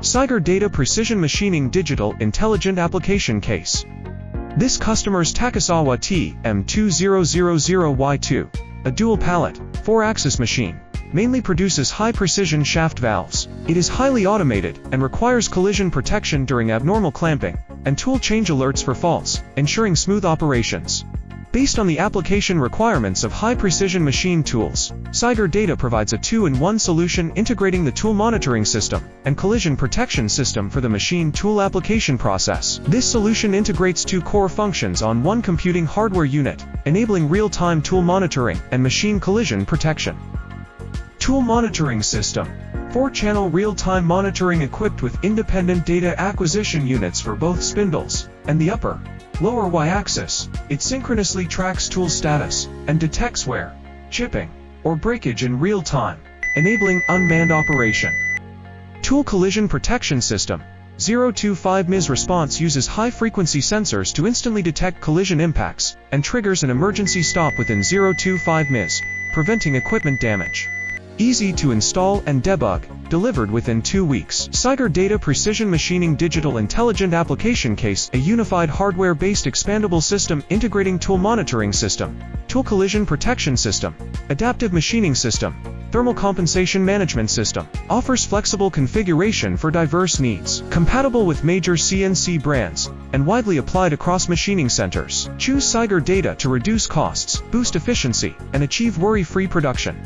SIGER Data Precision Machining Digital Intelligent Application Case. This customer's TAKISAWA TM2000Y2, a dual pallet, 4-axis machine, mainly produces high-precision shaft valves. It is highly automated and requires collision protection during abnormal clamping, and tool change alerts for faults, ensuring smooth operations. Based on the application requirements of high-precision machine tools, SIGER Data provides a 2-in-1 solution integrating the tool monitoring system and collision protection system for the machine tool application process. This solution integrates 2 core functions on one computing hardware unit, enabling real-time tool monitoring and machine collision protection. Tool Monitoring System. 4-channel real-time monitoring equipped with independent data acquisition units for both spindles and the upper, lower Y-axis. It synchronously tracks tool status and detects wear, chipping, or breakage in real time, enabling unmanned operation. Tool Collision Protection System. 025 ms response uses high-frequency sensors to instantly detect collision impacts and triggers an emergency stop within 025 ms, preventing equipment damage. Easy to install and debug, delivered within 2 weeks. SIGER Data Precision Machining Digital Intelligent Application Case, a unified hardware-based expandable system integrating tool monitoring system, tool collision protection system, adaptive machining system, thermal compensation management system, offers flexible configuration for diverse needs, compatible with major CNC brands, and widely applied across machining centers. Choose SIGER Data to reduce costs, boost efficiency, and achieve worry-free production.